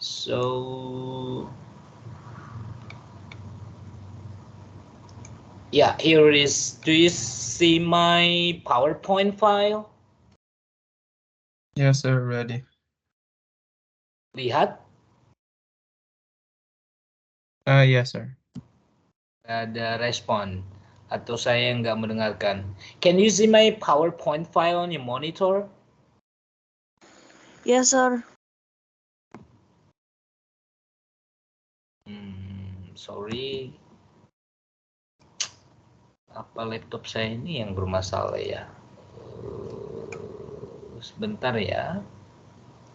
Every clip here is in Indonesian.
So yeah, here it is. Do you see my PowerPoint file? Yes, sir, ready. Lihat. Yes, sir. Ada respon atau saya nggak mendengarkan. Can you see my PowerPoint file on your monitor? Yes, sir. Sorry. Apa laptop saya ini yang bermasalah ya? Sebentar ya.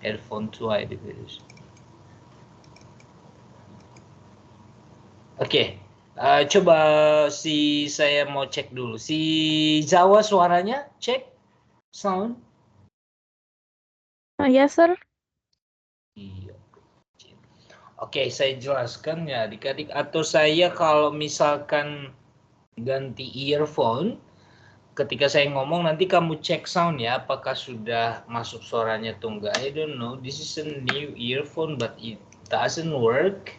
Earphone 2 device. Oke. Coba saya mau cek dulu. Si Jawa suaranya cek sound. Yes, sir. Iya. Oke, saya jelaskan ya adik-adik. Atau saya kalau misalkan ganti earphone, ketika saya ngomong nanti kamu cek sound ya, apakah sudah masuk suaranya atau enggak. I don't know, this is a new earphone but it doesn't work.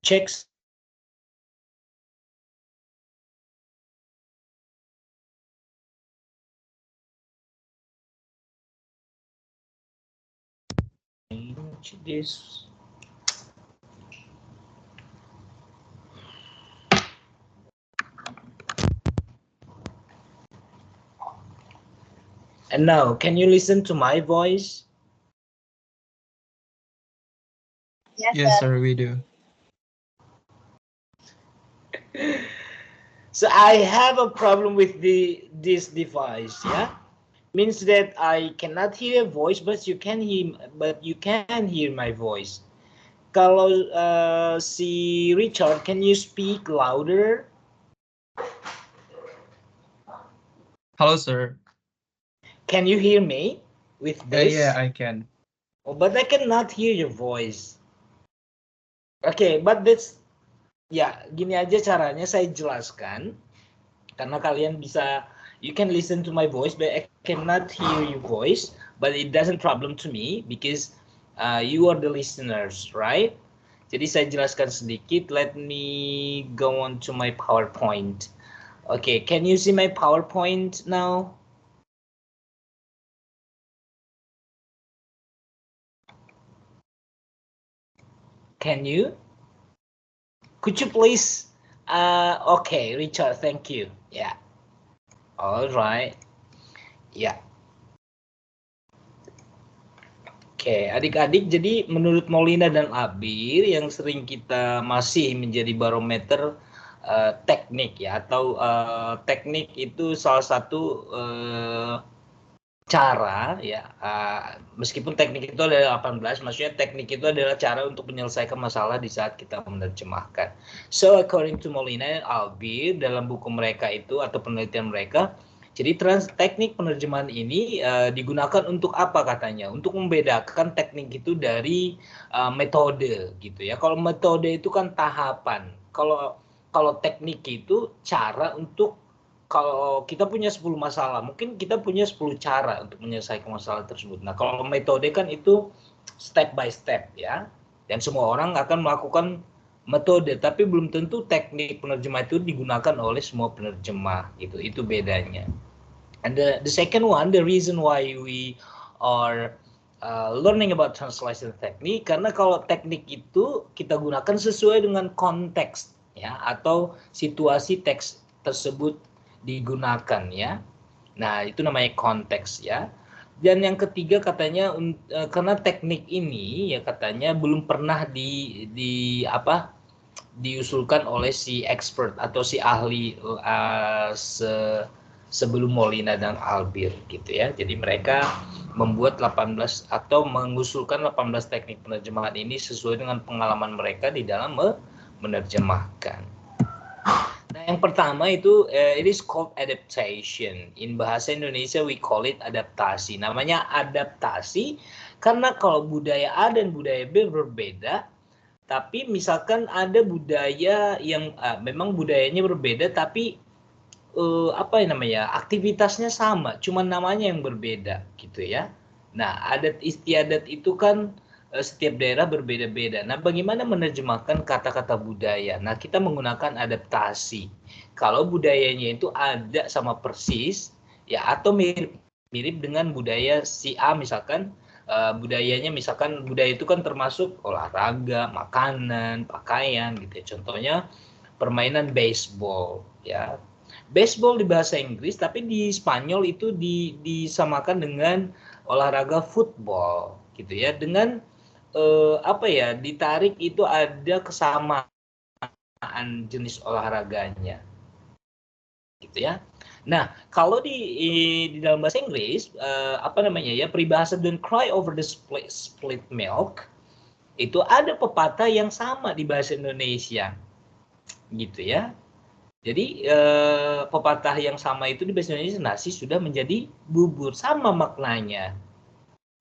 Cek. This. And now, can you listen to my voice? Yes, sir, we do. So I have a problem with this device, yeah? Means that I cannot hear your voice, but you can hear my voice. Kalau si Richard, can you speak louder? Hello, sir. Can you hear me with this? Yeah, I can. Oh, but I cannot hear your voice. Okay, but that's ya gini aja caranya saya jelaskan karena kalian bisa you can listen to my voice but I cannot hear your voice, but it doesn't problem to me because you are the listeners, right? Jadi saya jelaskan sedikit. Let me go on to my PowerPoint. Okay, can you see my PowerPoint now? Can you? Could you please? Okay, Richard, thank you. Yeah. All right. Yeah. Oke, adik-adik, jadi menurut Molina dan Abir yang sering kita masih menjadi barometer teknik ya, atau teknik itu salah satu cara ya, meskipun teknik itu adalah 18, maksudnya teknik itu adalah cara untuk menyelesaikan masalah di saat kita menerjemahkan. So according to Molina and Albir dalam buku mereka itu atau penelitian mereka, jadi teknik penerjemahan ini digunakan untuk apa katanya? Untuk membedakan teknik itu dari metode gitu ya. Kalau metode itu kan tahapan. Kalau teknik itu cara untuk kalau kita punya 10 masalah, mungkin kita punya 10 cara untuk menyelesaikan masalah tersebut. Nah, kalau metode kan itu step by step ya. Dan semua orang akan melakukan metode, tapi belum tentu teknik penerjemah itu digunakan oleh semua penerjemah gitu. Itu bedanya. And the second one, the reason why we are learning about translation technique, karena kalau teknik itu kita gunakan sesuai dengan konteks ya atau situasi teks tersebut digunakan ya. Nah, itu namanya konteks ya. Dan yang ketiga katanya karena teknik ini ya katanya belum pernah diusulkan oleh si expert atau si ahli sebelum Molina dan Albir gitu ya. Jadi mereka membuat 18 atau mengusulkan 18 teknik penerjemahan ini sesuai dengan pengalaman mereka di dalam menerjemahkan. Nah, yang pertama itu it is called adaptation. In bahasa Indonesia we call it adaptasi. Namanya adaptasi karena kalau budaya A dan budaya B berbeda, tapi misalkan ada budaya yang memang budayanya berbeda tapi apa namanya? Aktivitasnya sama, cuma namanya yang berbeda gitu ya. Nah, adat istiadat itu kan setiap daerah berbeda-beda. Nah, bagaimana menerjemahkan kata-kata budaya? Nah, kita menggunakan adaptasi. Kalau budayanya itu ada sama persis, ya atau mirip-mirip dengan budaya si A misalkan, budayanya misalkan budaya itu kan termasuk olahraga, makanan, pakaian gitu ya. Contohnya permainan baseball ya. Baseball di bahasa Inggris tapi di Spanyol itu disamakan dengan olahraga football gitu ya, dengan apa ya, ditarik itu ada kesamaan jenis olahraganya gitu ya. Nah, kalau di dalam bahasa Inggris apa namanya ya, peribahasa don't cry over the split milk itu ada pepatah yang sama di bahasa Indonesia gitu ya. Jadi pepatah yang sama itu di bahasa Indonesia, nasi sudah menjadi bubur, sama maknanya.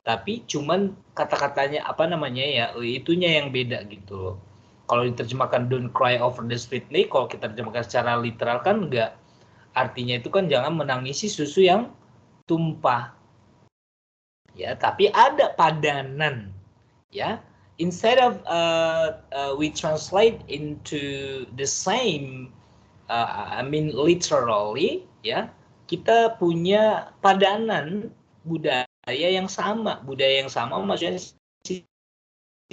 Tapi cuman kata-katanya apa namanya ya, itunya yang beda gitu loh. Kalau diterjemahkan don't cry over the spilled milk, kalau kita terjemahkan secara literal kan enggak. Artinya itu kan jangan menangisi susu yang tumpah. Ya, tapi ada padanan ya. Instead of we translate into the same literally ya, kita punya padanan budaya yang sama. Budaya yang sama maksudnya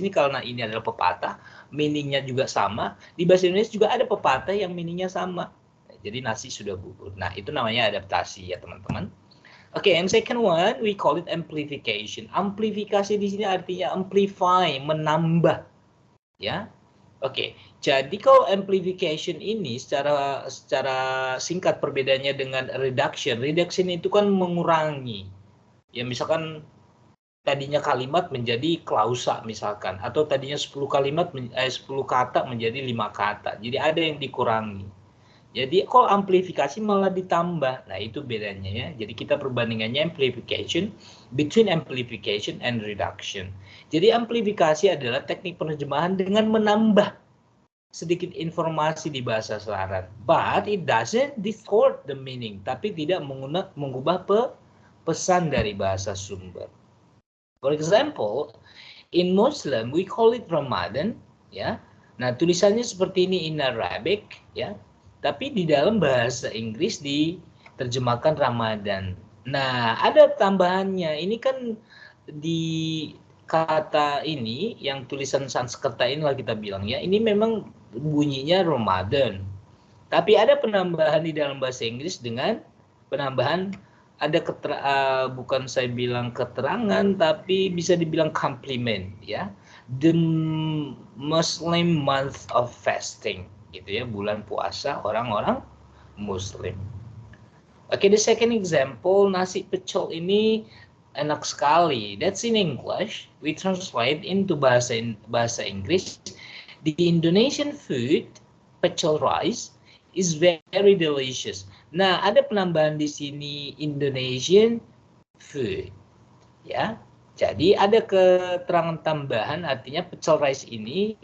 ini karena ini adalah pepatah, meaningnya juga sama. Di bahasa Indonesia juga ada pepatah yang meaningnya sama. Jadi nasi sudah bubur. Nah, itu namanya adaptasi ya teman-teman. Oke, and second one we call it amplification. Amplifikasi di sini artinya amplify, menambah. Ya. Oke, jadi kalau amplification ini secara singkat perbedaannya dengan reduction. Reduction itu kan mengurangi. Ya misalkan tadinya kalimat menjadi klausa misalkan, atau tadinya 10 kata menjadi 5 kata. Jadi ada yang dikurangi. Jadi kalau amplifikasi malah ditambah. Nah, itu bedanya ya. Jadi kita perbandingannya amplification between amplification and reduction. Jadi amplifikasi adalah teknik penerjemahan dengan menambah sedikit informasi di bahasa selaras, but it doesn't distort the meaning, tapi tidak mengubah pesan dari bahasa sumber. For example, in Muslim we call it Ramadan, ya. Nah, tulisannya seperti ini in Arabic, ya. Tapi di dalam bahasa Inggris diterjemahkan Ramadan. Nah, ada tambahannya. Ini kan di kata ini yang tulisan Sanskerta inilah kita bilang ya, ini memang bunyinya Ramadan. Tapi ada penambahan di dalam bahasa Inggris dengan penambahan ada bukan saya bilang keterangan tapi bisa dibilang compliment ya. The Muslim month of fasting gitu ya, bulan puasa orang-orang Muslim. Oke, the second example, nasi pecel ini enak sekali. That's in English. We translate into bahasa Inggris. The Indonesian food, pecel rice, is very delicious. Nah, ada penambahan di sini Indonesian food. Ya. Jadi ada keterangan tambahan, artinya pecel rice ini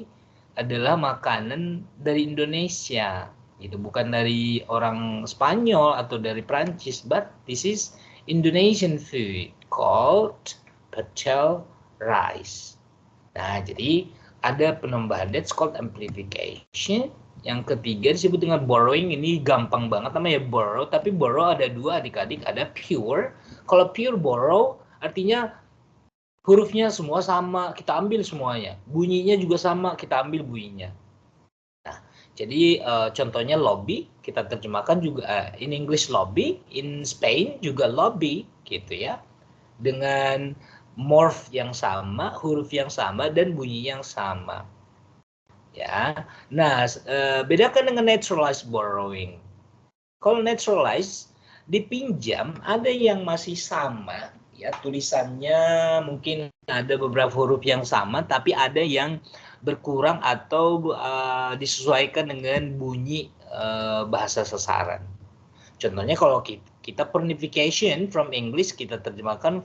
adalah makanan dari Indonesia. Itu bukan dari orang Spanyol atau dari Prancis, but this is Indonesian food called pecel rice. Nah, jadi ada penambahan, that's called amplification. Yang ketiga disebut dengan borrowing, ini gampang banget namanya borrow, tapi borrow ada dua adik-adik, ada pure. Kalau pure borrow artinya hurufnya semua sama, kita ambil semuanya. Bunyinya juga sama, kita ambil bunyinya. Nah, jadi contohnya lobby, kita terjemahkan juga in English lobby, in Spain juga lobby, gitu ya. dengan morph yang sama, huruf yang sama, dan bunyi yang sama. Ya, nah bedakan dengan naturalized borrowing. Kalau naturalized dipinjam ada yang masih sama, ya tulisannya mungkin ada beberapa huruf yang sama, tapi ada yang berkurang atau disesuaikan dengan bunyi bahasa sasaran. Contohnya kalau kita personification from English kita terjemahkan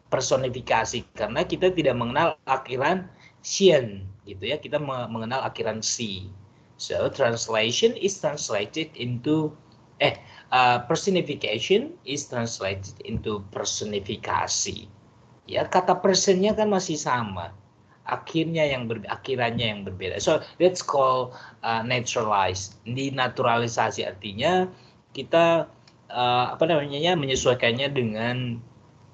personifikasi karena kita tidak mengenal akhiran sien gitu ya, kita mengenal akhiran si. So translation is translated into personification is translated into personifikasi. Ya, kata personnya kan masih sama. Akhirannya yang berbeda. So that's called naturalized. Dinaturalisasi artinya kita menyesuaikannya dengan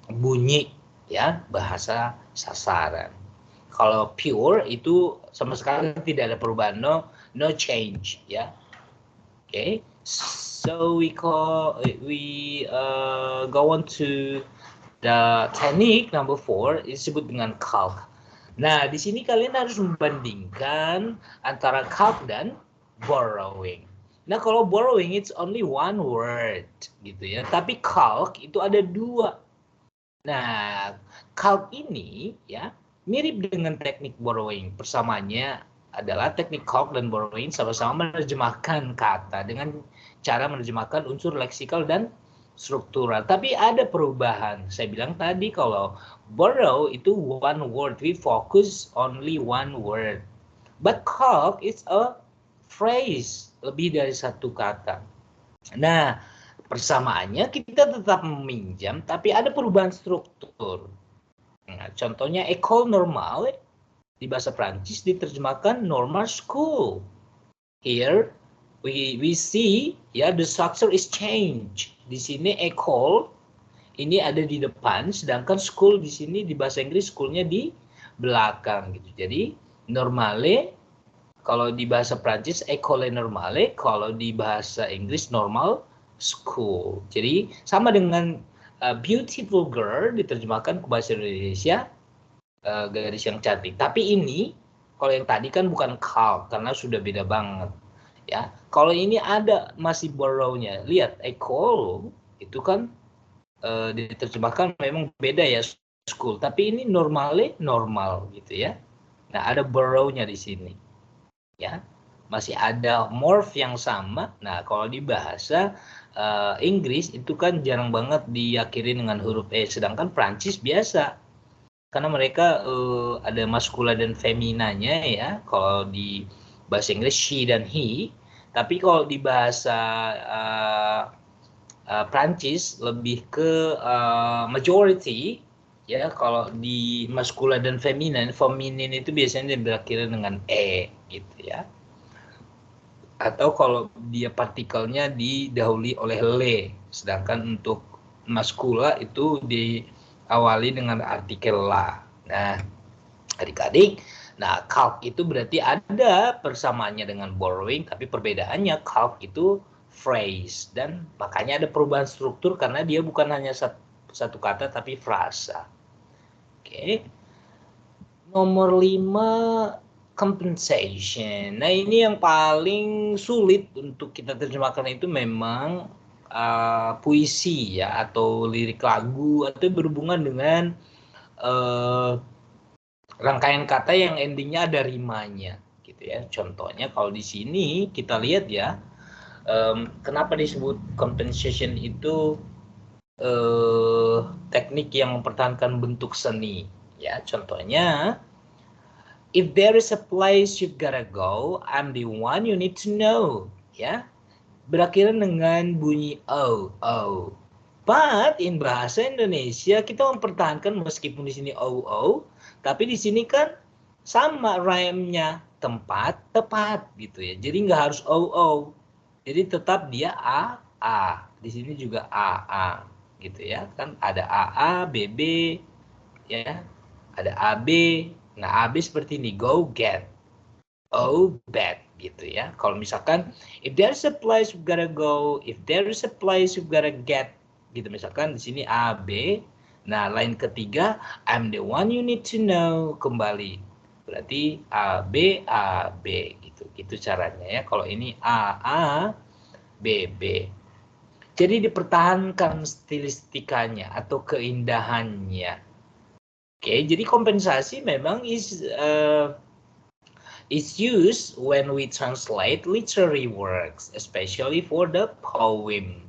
bunyi ya bahasa sasaran. Kalau pure itu sama sekali tidak ada perubahan, no change ya. Okay, so we go on to the technique number 4 disebut dengan calc. Nah, di sini kalian harus membandingkan antara calc dan borrowing. Nah, kalau borrowing it's only one word gitu ya, tapi calc itu ada 2. Nah, calc ini ya mirip dengan teknik borrowing. Persamaannya adalah teknik calc dan borrowing sama-sama menerjemahkan kata dengan cara menerjemahkan unsur leksikal dan struktural. Tapi ada perubahan. Saya bilang tadi kalau borrow itu one word, we focus only one word. But calc is a phrase, lebih dari satu kata. Nah, persamaannya kita tetap meminjam, tapi ada perubahan struktur. Nah, contohnya école normale di bahasa Prancis diterjemahkan normal school. Here we see ya the structure is change. Di sini école ini ada di depan, sedangkan school di sini di bahasa Inggris schoolnya di belakang gitu. Jadi normale kalau di bahasa Prancis école normale, kalau di bahasa Inggris normal school. Jadi sama dengan beautiful girl diterjemahkan ke bahasa Indonesia gadis yang cantik. Tapi ini kalau yang tadi kan bukan calc karena sudah beda banget. Ya, kalau ini ada masih borrow-nya. Lihat, école itu kan diterjemahkan memang beda ya school. Tapi ini normale normal gitu ya. Nah, ada borrow-nya di sini. Ya, masih ada morph yang sama. Nah, kalau di bahasa Inggris itu kan jarang banget diakhiri dengan huruf e, sedangkan Prancis biasa. Karena mereka ada maskula dan feminanya ya. Kalau di bahasa Inggris she dan he, tapi kalau di bahasa Prancis lebih ke majority ya. Kalau di maskula dan feminin itu biasanya berakhir dengan e gitu ya. Atau kalau dia partikelnya didahului oleh le, sedangkan untuk maskula itu diawali dengan artikel la. Nah, adik-adik, nah calc itu berarti ada persamaannya dengan borrowing, tapi perbedaannya calc itu phrase, dan makanya ada perubahan struktur karena dia bukan hanya satu kata tapi frasa. Oke. Nomor 5, compensation. Nah, ini yang paling sulit untuk kita terjemahkan itu memang puisi ya, atau lirik lagu, atau berhubungan dengan rangkaian kata yang endingnya ada rimanya gitu ya. Contohnya kalau di sini kita lihat ya, kenapa disebut compensation itu teknik yang mempertahankan bentuk seni ya. Contohnya, if there is a place you gotta go, I'm the one you need to know ya. Berakhiran dengan bunyi o. But in bahasa Indonesia kita mempertahankan meskipun di sini o, tapi di sini kan sama rhyme-nya, tempat, tepat gitu ya. Jadi nggak harus o. Jadi tetap dia a. Di sini juga a gitu ya. Kan ada a, bb ya. Ada ab. Nah, ab seperti ini, go get. Oh, bad gitu ya. Kalau misalkan if there's a place you gotta go, if there is a place you gotta get, gitu. Misalkan di sini A, B. Nah, line ketiga, I'm the one you need to know, kembali. Berarti A, B, gitu. Gitu caranya ya. Kalau ini A, B, B. Jadi dipertahankan stilistikanya atau keindahannya. Oke, jadi kompensasi memang is used when we translate literary works, especially for the poem.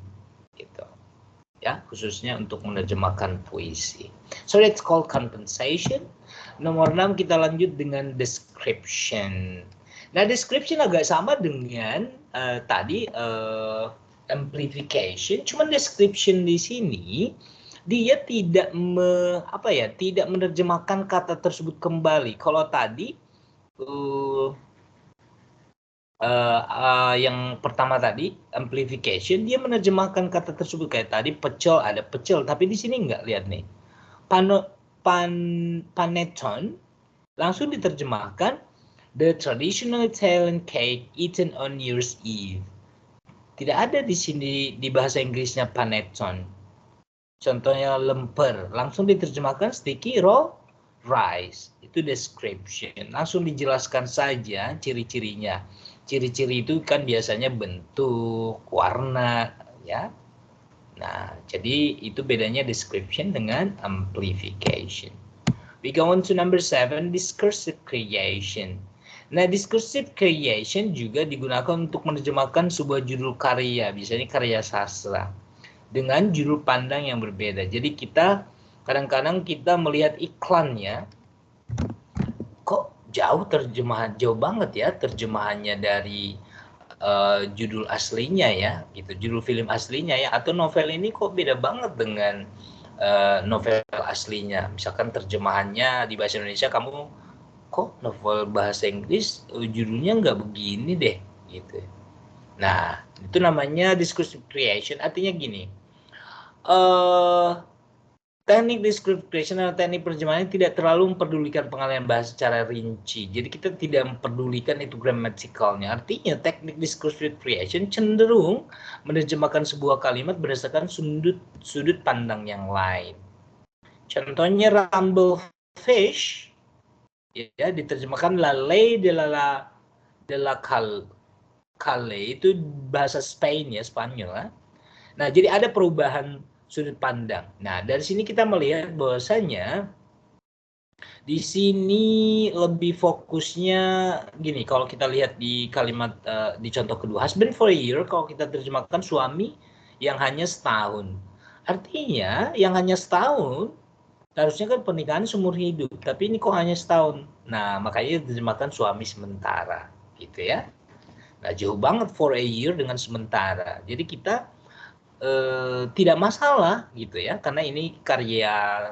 Gitu. Ya, khususnya untuk menerjemahkan puisi. So that's called compensation. Nomor 6 kita lanjut dengan description. Nah, description agak sama dengan tadi amplification, cuman description di sini dia tidak tidak menerjemahkan kata tersebut kembali. Kalau tadi yang pertama tadi amplification, dia menerjemahkan kata tersebut kayak tadi pecel, ada pecel, tapi di sini nggak, lihat nih, panettone langsung diterjemahkan the traditional Italian cake eaten on New Year's Eve. Tidak ada di sini di bahasa Inggrisnya panettone. Contohnya lemper, langsung diterjemahkan sticky roll rice. Itu description, langsung dijelaskan saja ciri-cirinya. Ciri-ciri itu kan biasanya bentuk, warna, ya. Nah, jadi itu bedanya description dengan amplification. We go on to number 7, discursive creation. Nah, discursive creation juga digunakan untuk menerjemahkan sebuah judul karya, biasanya karya sastra, dengan judul pandang yang berbeda. Jadi kita kadang-kadang kita melihat iklannya, kok jauh banget ya terjemahannya dari judul aslinya ya, gitu, judul film aslinya ya, atau novel ini kok beda banget dengan novel aslinya. Misalkan terjemahannya di bahasa Indonesia, kamu kok novel bahasa Inggris judulnya nggak begini deh, gitu. Nah, itu namanya discursive creation. Artinya gini, teknik descriptive creation atau teknik penerjemahan tidak terlalu memperdulikan pengalihan bahasa secara rinci. Jadi kita tidak memperdulikan itu gramatikalnya. Artinya teknik descriptive creation cenderung menerjemahkan sebuah kalimat berdasarkan sudut pandang yang lain. Contohnya rumble fish, ya, diterjemahkan la ley de la calle, itu bahasa Spain ya, Spanyol. Nah, jadi ada perubahan sudut pandang. Nah, dari sini kita melihat bahwasanya di sini lebih fokusnya gini, kalau kita lihat di kalimat di contoh kedua, husband for a year, kalau kita terjemahkan suami yang hanya setahun. Artinya yang hanya setahun harusnya kan pernikahan seumur hidup, tapi ini kok hanya setahun. Nah, makanya diterjemahkan suami sementara, gitu ya. Nah, jauh banget for a year dengan sementara. Jadi kita tidak masalah gitu ya, karena ini karya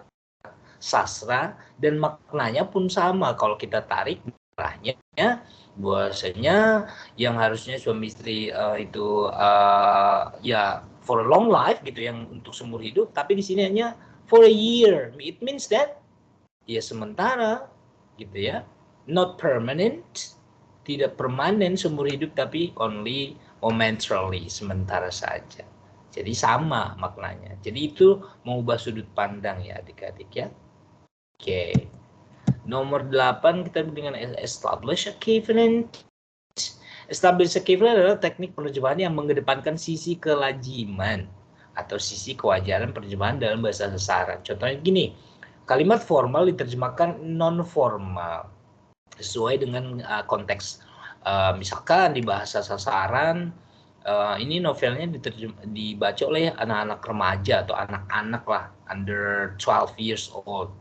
sastra dan maknanya pun sama. Kalau kita tarik maknanya, bahwasanya yang harusnya suami istri itu ya for a long life gitu, yang untuk seumur hidup, tapi di sini hanya for a year. It means that ya sementara gitu ya, not permanent, tidak permanen seumur hidup, tapi only momentarily, sementara saja. Jadi sama maknanya. Jadi itu mengubah sudut pandang ya adik-adik ya. Oke. Nomor 8 kita dengan establish equivalent. Establish equivalent adalah teknik penerjemahan yang mengedepankan sisi kelaziman atau sisi kewajaran penerjemahan dalam bahasa sasaran. Contohnya gini, kalimat formal diterjemahkan non formal sesuai dengan konteks. Misalkan di bahasa sasaran, ini novelnya dibaca oleh anak-anak remaja atau anak-anak lah, under 12 years old.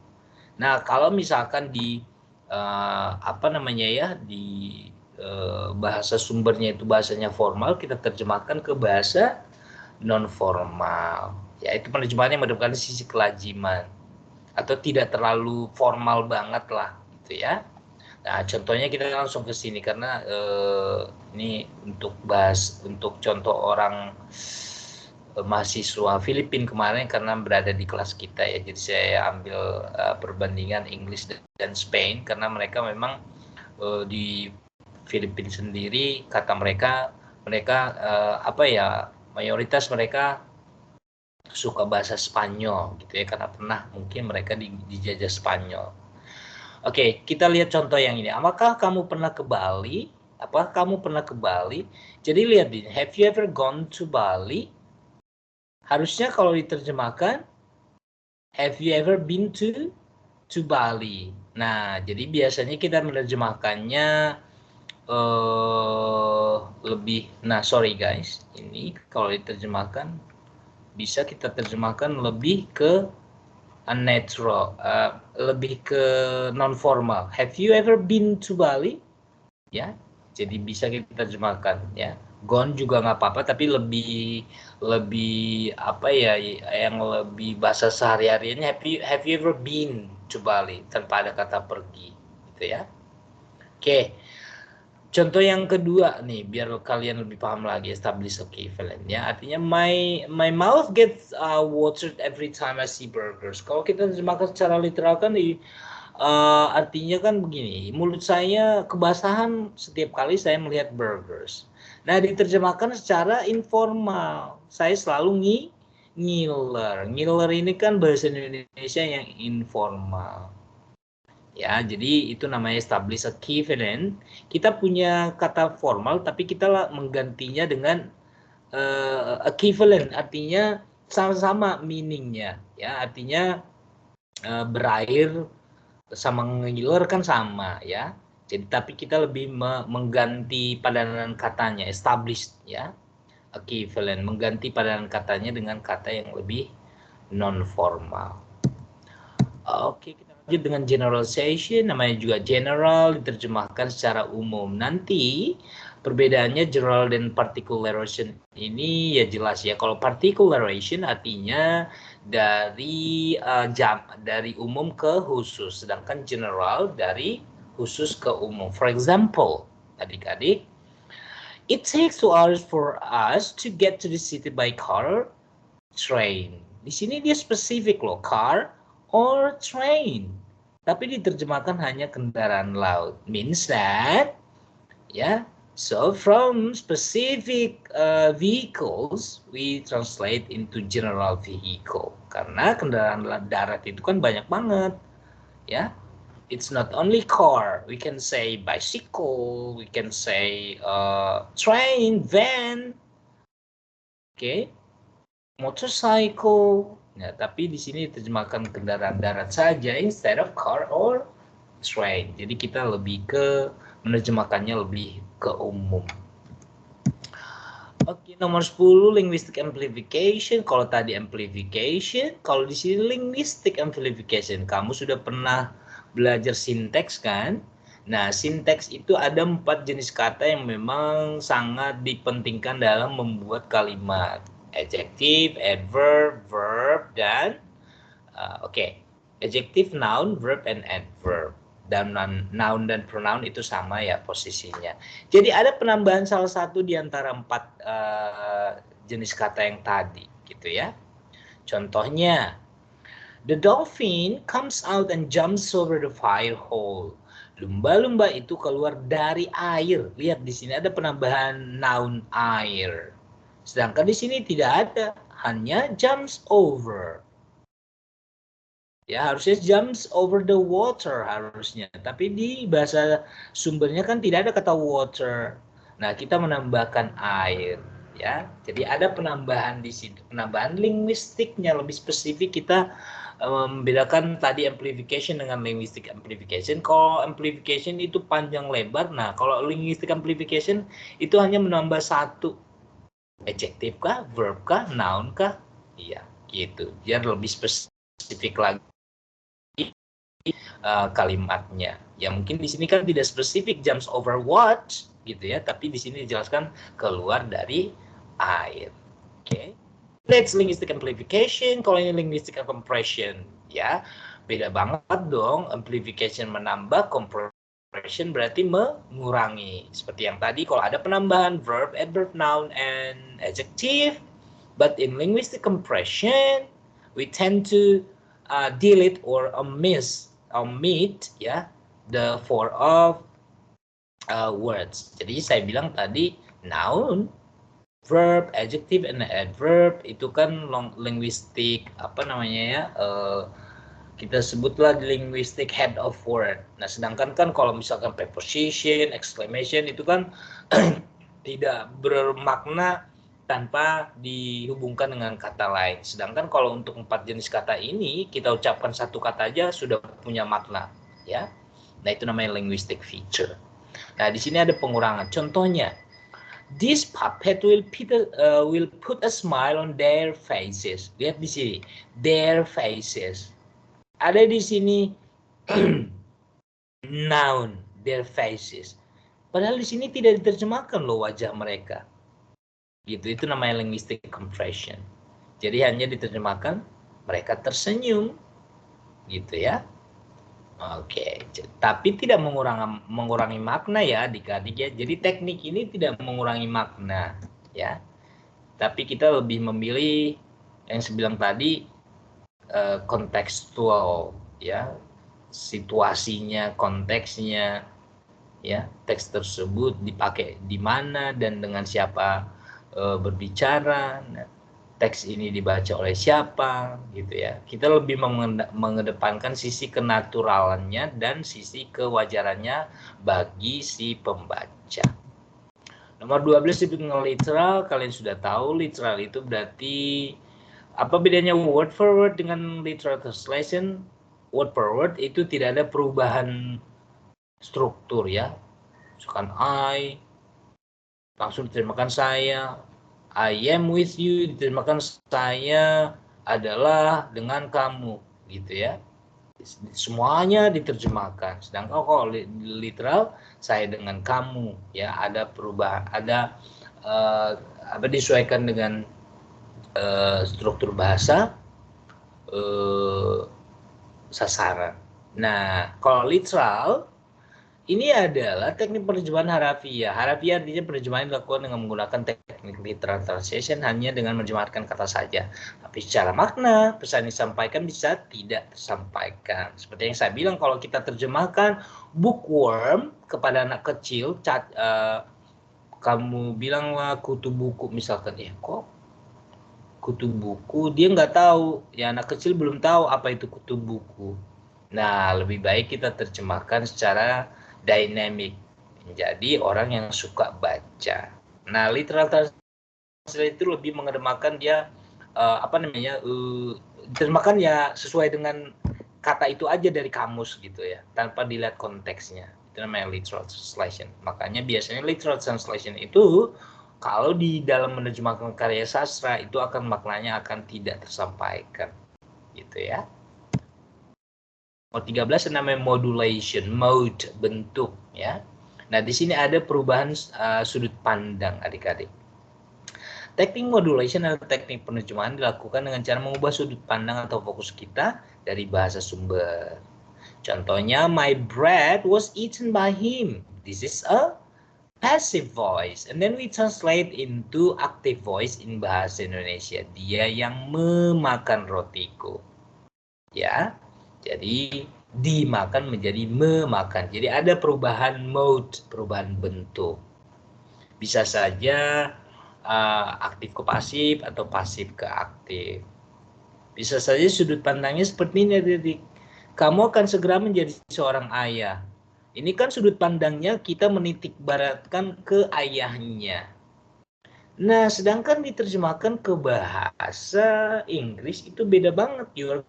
Nah, kalau misalkan di di bahasa sumbernya itu bahasanya formal, kita terjemahkan ke bahasa non formal. Ya, itu penerjemahannya mengedepankan sisi kelaziman atau tidak terlalu formal banget lah, gitu ya. Nah, contohnya kita langsung ke sini karena ini untuk contoh orang mahasiswa Filipina kemarin karena berada di kelas kita ya. Jadi saya ambil perbandingan Inggris dan Spain karena mereka memang di Filipina sendiri kata mereka mayoritas mereka suka bahasa Spanyol gitu ya, karena pernah mungkin mereka dijajah Spanyol. Oke, kita lihat contoh yang ini. Apakah kamu pernah ke Bali? Apakah kamu pernah ke Bali? Jadi lihat ini, have you ever gone to Bali? Harusnya kalau diterjemahkan, have you ever been to Bali? Nah, jadi biasanya kita menerjemahkannya lebih, nah sorry guys, ini kalau diterjemahkan bisa kita terjemahkan lebih ke unnatural, lebih ke non formal. Have you ever been to Bali? Ya, jadi bisa kita terjemahkan ya. Gone juga nggak apa-apa, tapi lebih apa ya, yang lebih bahasa sehari-harinya. Have you ever been to Bali tanpa ada kata pergi, gitu ya. Oke. Contoh yang kedua nih, biar kalian lebih paham lagi, establish equivalent ya. Artinya my mouth gets watered every time I see burgers. Kalau kita terjemahkan secara literal kan artinya kan begini, mulut saya kebasahan setiap kali saya melihat burgers. Nah, diterjemahkan secara informal. Saya selalu ngiler. Ngiler ini kan bahasa Indonesia yang informal. Ya, jadi itu namanya establish equivalent. Kita punya kata formal, tapi kita menggantinya dengan equivalent, artinya sama-sama meaningnya. Ya, artinya berair sama ngiler kan sama ya. Jadi tapi kita lebih mengganti padanan katanya, established ya. Equivalent, mengganti padanan katanya dengan kata yang lebih non formal. Oke, kita lanjut dengan generalization, namanya juga general, diterjemahkan secara umum. Nanti perbedaannya general dan particularization ini ya jelas ya. Kalau particularization artinya dari dari umum ke khusus, sedangkan general dari khusus ke umum. For example, adik-adik, it takes 2 hours for us to get to the city by car, train. Di sini dia spesifik loh, car or train. Tapi diterjemahkan hanya kendaraan laut. Means that, ya, so from specific vehicles, we translate into general vehicle. Karena kendaraan darat itu kan banyak banget, ya. It's not only car. We can say bicycle, we can say train, van, okay, motorcycle. Nah, tapi di sini diterjemahkan kendaraan darat saja instead of car or train. Jadi kita lebih ke menerjemahkannya lebih ke umum. Oke, nomor 10 linguistic amplification. Kalau tadi amplification, kalau di sini linguistic amplification. Kamu sudah pernah belajar sinteks kan? Nah, sinteks itu ada 4 jenis kata yang memang sangat dipentingkan dalam membuat kalimat. Adjective, adverb, verb, dan adjective, noun, verb, and adverb. Dan noun dan pronoun itu sama ya posisinya. Jadi ada penambahan salah satu di antara 4 jenis kata yang tadi, gitu ya. Contohnya, the dolphin comes out and jumps over the fire hole. Lumba-lumba itu keluar dari air. Lihat di sini ada penambahan noun air. Sedangkan di sini tidak ada, hanya jumps over. Ya, harusnya jumps over the water harusnya. Tapi di bahasa sumbernya kan tidak ada kata water. Nah, kita menambahkan air. Ya, jadi ada penambahan di situ. Penambahan linguistiknya lebih spesifik kita membedakan tadi amplification dengan linguistic amplification. Kalau amplification itu panjang lebar. Nah, kalau linguistic amplification itu hanya menambah satu. Adjective kah, verb kah, noun kah? Iya, gitu. Biar lebih spesifik lagi kalimatnya. Ya mungkin di sini kan tidak spesifik jumps over what gitu ya, tapi di sini dijelaskan keluar dari air. Oke. Next, linguistic amplification. Kalau ini linguistic compression, ya beda banget dong. Amplification menambah, compression berarti mengurangi. Seperti yang tadi, kalau ada penambahan verb, adverb, noun, and adjective. But in linguistic compression, we tend to delete or omit ya the form of words. Jadi saya bilang tadi noun, verb, adjective, and adverb itu kan linguistic kita sebutlah linguistic head of word. Nah, sedangkan kan kalau misalkan preposition, exclamation itu kan tidak bermakna tanpa dihubungkan dengan kata lain. Sedangkan kalau untuk 4 jenis kata ini kita ucapkan satu kata aja sudah punya makna, ya. Nah, itu namanya linguistic feature. Nah, di sini ada pengurangan. Contohnya, this puppet will put a smile on their faces. Lihat di sini, their faces. Ada di sini noun, their faces. Padahal di sini tidak diterjemahkan loh wajah mereka. Gitu, itu namanya linguistic compression. Jadi hanya diterjemahkan mereka tersenyum. Gitu ya. Oke, tapi tidak mengurangi makna ya adik-adik ya. Jadi teknik ini tidak mengurangi makna ya. Tapi kita lebih memilih yang saya bilang tadi kontekstual ya, situasinya, konteksnya ya, teks tersebut dipakai di mana dan dengan siapa berbicara. Nah, teks ini dibaca oleh siapa gitu ya. Kita lebih mengedepankan sisi kenaturalannya dan sisi kewajarannya bagi si pembaca. Nomor 12 disebut dengan literal. Kalian sudah tahu literal itu berarti apa bedanya word for word dengan literal translation? Word for word itu tidak ada perubahan struktur ya. Misalkan I langsung diterjemahkan saya, I am with you diterjemahkan saya adalah dengan kamu gitu ya. Semuanya diterjemahkan. Sedangkan kalau literal saya dengan kamu ya, ada perubahan, ada disesuaikan dengan struktur bahasa sasaran. Nah, kalau literal ini adalah teknik penerjemahan harafiah. Harafiah artinya penerjemahan dilakukan dengan menggunakan teknik literal translation hanya dengan menerjemahkan kata saja. Tapi secara makna, pesan yang disampaikan bisa tidak tersampaikan. Seperti yang saya bilang, kalau kita terjemahkan bookworm kepada anak kecil, kamu bilanglah kutu buku misalkan, kok kutu buku? Dia nggak tahu, ya anak kecil belum tahu apa itu kutu buku. Nah, lebih baik kita terjemahkan secara dynamic, menjadi orang yang suka baca. Nah, literal translation itu lebih mengedepankan dia terjemahkan ya sesuai dengan kata itu aja dari kamus gitu ya, tanpa dilihat konteksnya. Itu namanya literal translation. Makanya biasanya literal translation itu kalau di dalam menerjemahkan karya sastra itu akan maknanya akan tidak tersampaikan gitu ya. Nomor 13 namanya modulation, mode, bentuk ya. Nah, di sini ada perubahan sudut pandang adik-adik. Teknik modulation adalah teknik penerjemahan dilakukan dengan cara mengubah sudut pandang atau fokus kita dari bahasa sumber. Contohnya, my bread was eaten by him. This is a passive voice. And then we translate into active voice in bahasa Indonesia. Dia yang memakan rotiku. Ya. Jadi dimakan menjadi memakan. Jadi ada perubahan mode, perubahan bentuk. Bisa saja aktif ke pasif atau pasif ke aktif. Bisa saja sudut pandangnya seperti ini, adik. Kamu akan segera menjadi seorang ayah. Ini kan sudut pandangnya kita menitik baratkan ke ayahnya. Nah, sedangkan diterjemahkan ke bahasa Inggris itu beda banget. You are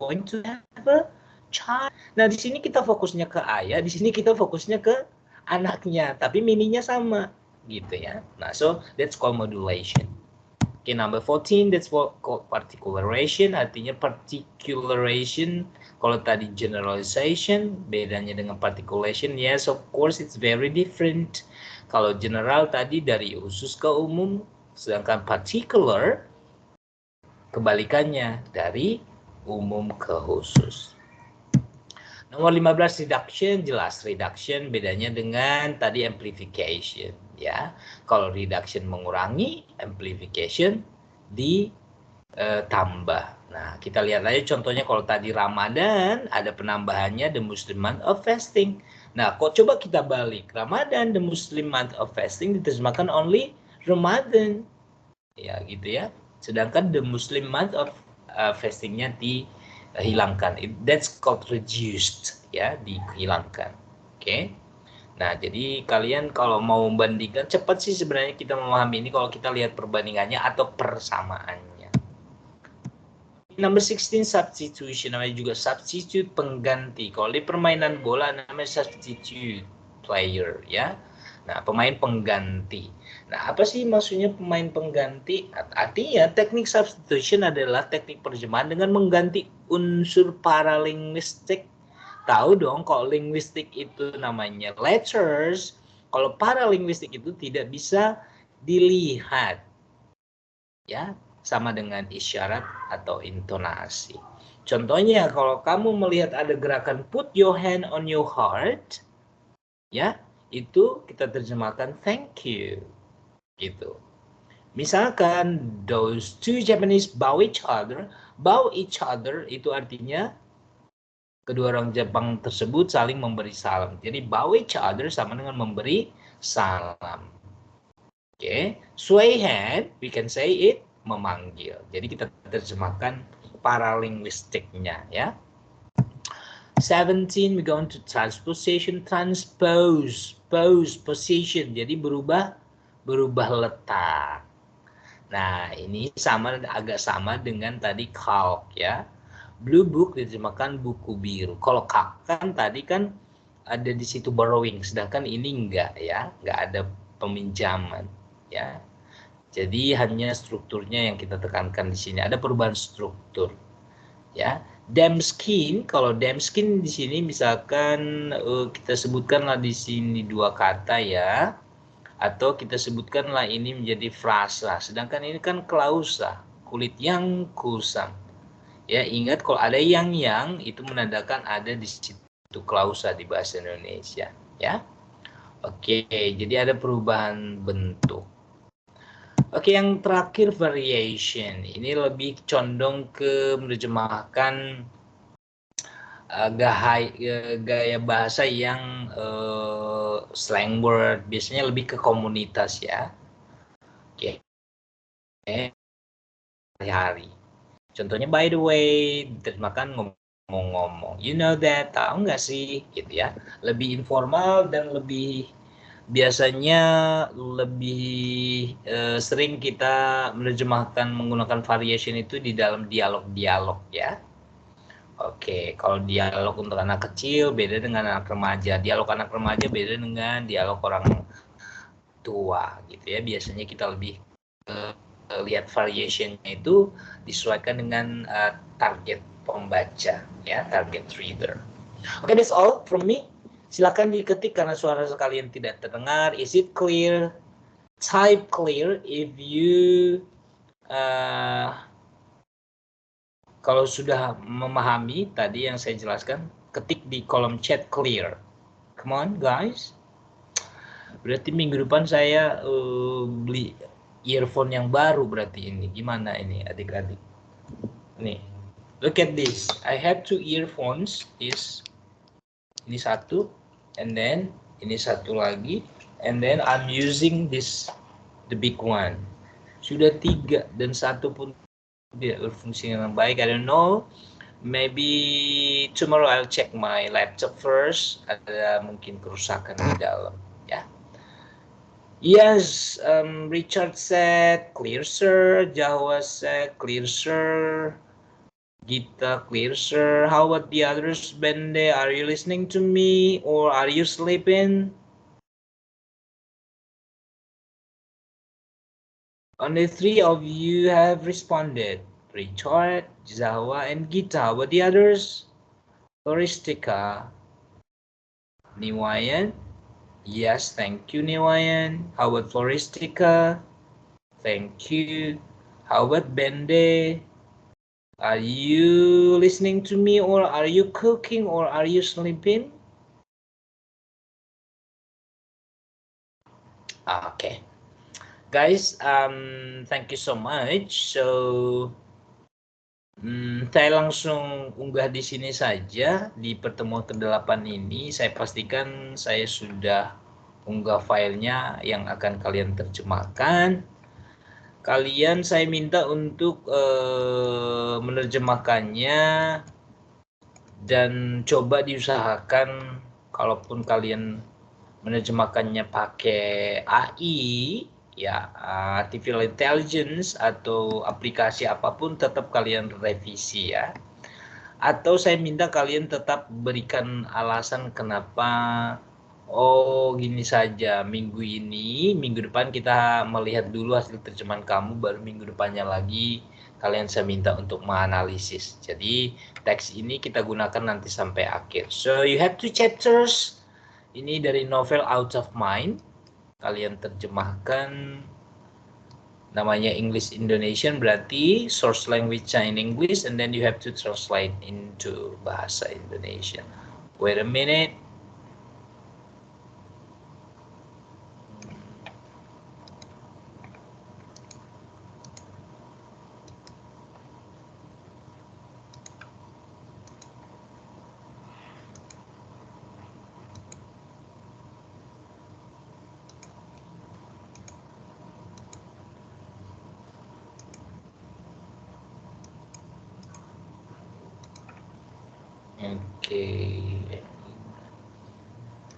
going to have a child. Nah, di sini kita fokusnya ke ayah, di sini kita fokusnya ke anaknya, tapi meaningnya sama, gitu ya. Nah, so that's called modulation. Okay, number 14, that's what called particularization. Artinya particularization, kalau tadi generalization, bedanya dengan particulation, yes, of course, it's very different. Kalau general tadi dari khusus ke umum, sedangkan particular, kebalikannya dari umum ke khusus. Nomor 15 reduction, jelas reduction bedanya dengan tadi amplification ya. Kalau reduction mengurangi, amplification ditambah. Nah, kita lihat aja contohnya kalau tadi Ramadan ada penambahannya the Muslim month of fasting. Nah, kok coba kita balik. Ramadan, the Muslim month of fasting, diterjemahkan only Ramadan. Ya, gitu ya. Sedangkan the Muslim month of fastingnya dihilangkan. That's called reduced, ya, dihilangkan. Oke. Nah, jadi kalian kalau mau membandingkan, cepat sih sebenarnya kita memahami ini kalau kita lihat perbandingannya atau persamaannya. Number 16 substitution, namanya juga substitute pengganti. Kalau di permainan bola namanya substitute player, ya. Nah, pemain pengganti. Nah, apa sih maksudnya pemain pengganti? Artinya teknik substitution adalah teknik perjemahan dengan mengganti unsur paralinguistik. Tahu dong kalau linguistik itu namanya letters, kalau paralinguistik itu tidak bisa dilihat. Ya, sama dengan isyarat atau intonasi. Contohnya kalau kamu melihat ada gerakan put your hand on your heart, ya, itu kita terjemahkan thank you. Gitu. Misalkan those two Japanese bow each other itu artinya kedua orang Jepang tersebut saling memberi salam. Jadi bow each other sama dengan memberi salam. Oke, sway hand, we can say it memanggil. Jadi kita terjemahkan paralinguistiknya, ya. 17 we go into transposition, transpose, position. Jadi berubah letak. Nah, ini agak sama dengan tadi calc, ya. Blue book diterjemahkan buku biru. Kalau calc kan tadi kan ada di situ borrowing, sedangkan ini enggak, ya, enggak ada peminjaman, ya. Jadi hanya strukturnya yang kita tekankan di sini. Ada perubahan struktur, ya. Damn skin, kalau damn skin di sini misalkan kita sebutkanlah di sini dua kata, ya. Atau kita sebutkanlah ini menjadi frasa. Sedangkan ini kan klausa, kulit yang kusam. Ya, ingat kalau ada yang itu menandakan ada di situ klausa di bahasa Indonesia, ya. Oke, jadi ada perubahan bentuk. Oke, yang terakhir variation. Ini lebih condong ke menerjemahkan gaya bahasa yang slang word, biasanya lebih ke komunitas, ya. Oke. Hari-hari. Contohnya by the way, diterjemahkan ngomong-ngomong. You know that, tahu nggak sih? Gitu ya. Lebih informal dan biasanya lebih sering kita menerjemahkan menggunakan variation itu di dalam dialog-dialog, ya. Oke, kalau dialog untuk anak kecil beda dengan anak remaja. Dialog anak remaja beda dengan dialog orang tua, gitu ya. Biasanya kita lebih lihat variationnya itu disesuaikan dengan target pembaca, ya, target reader. Oke, that's all from me. Silakan diketik karena suara kalian tidak terdengar. Is it clear? Type clear if you kalau sudah memahami tadi yang saya jelaskan, ketik di kolom chat clear. Come on guys. Berarti minggu depan saya beli earphone yang baru berarti ini. Gimana ini adik-adik? Nih, look at this. I have two earphones. Ini satu, and then ini satu lagi, and then I'm using the big one. Sudah 3 dan satu pun tidak berfungsi dengan baik. I don't know. Maybe tomorrow I'll check my laptop first. Ada mungkin kerusakan di dalam, ya. Yes, Richard said clear sir. Jawa said clear sir. Gita clear sir. How about the others? Bende, are you listening to me or are you sleeping? Only 3 of you have responded. Richard, Jawa, and Gita. How about the others? Floristica. Niwayan. Yes, thank you, Niwayan. How about Floristica? Thank you. How about Bende? Are you listening to me or are you cooking or are you sleeping? Okay. Guys, thank you so much. So Saya langsung unggah di sini saja. Di pertemuan ke-8 ini saya pastikan saya sudah unggah filenya yang akan kalian terjemahkan. Kalian saya minta untuk menerjemahkannya dan coba diusahakan kalaupun kalian menerjemahkannya pakai AI ya, artificial intelligence atau aplikasi apapun, tetap kalian revisi ya. Atau saya minta kalian tetap berikan alasan kenapa, oh gini saja, minggu ini, minggu depan kita melihat dulu hasil terjemahan kamu, baru minggu depannya lagi kalian saya minta untuk menganalisis. Jadi teks ini kita gunakan nanti sampai akhir. So you have 2 chapters. Ini dari novel Out of Mind. Kalian terjemahkan, namanya English Indonesian, berarti source language in English, and then you have to translate into bahasa Indonesia. Wait a minute. Okay.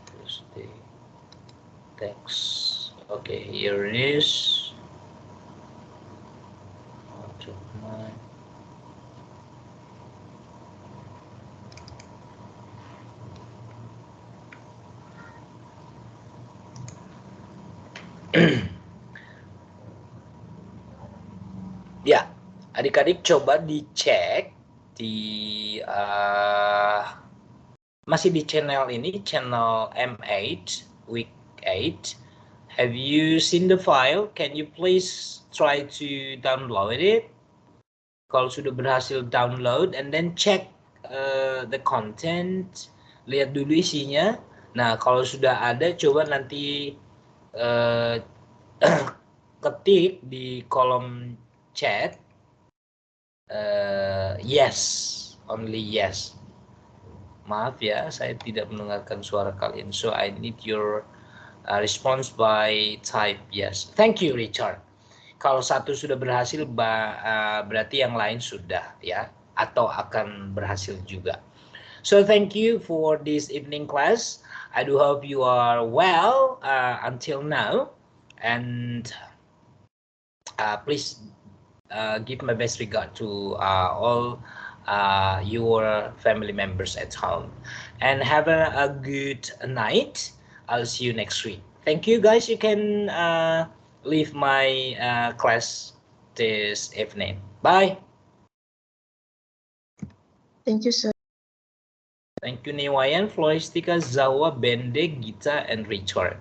Tuesday. Text. Okay, here it is. Out of mind. Ya, adik-adik coba dicek di masih di channel ini, channel M8 week 8. Have you seen the file? Can you please try to download it? Kalau sudah berhasil download, and then check the content, lihat dulu isinya. Nah, kalau sudah ada, coba nanti ketik di kolom chat yes, only yes. Maaf ya, saya tidak mendengarkan suara kalian. So I need your response by type yes. Thank you, Richard. Kalau satu sudah berhasil, berarti yang lain sudah ya, atau akan berhasil juga. So thank you for this evening class. I do hope you are well until now, and please give my best regard to all your family members at home, and have a good night. I'll see you next week. Thank you, guys. You can leave my class this evening. Bye. Thank you, sir. Thank you, Niwayan, Floristika, Zawa, Bende, Gita, and Richard.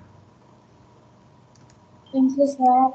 Thank you, sir.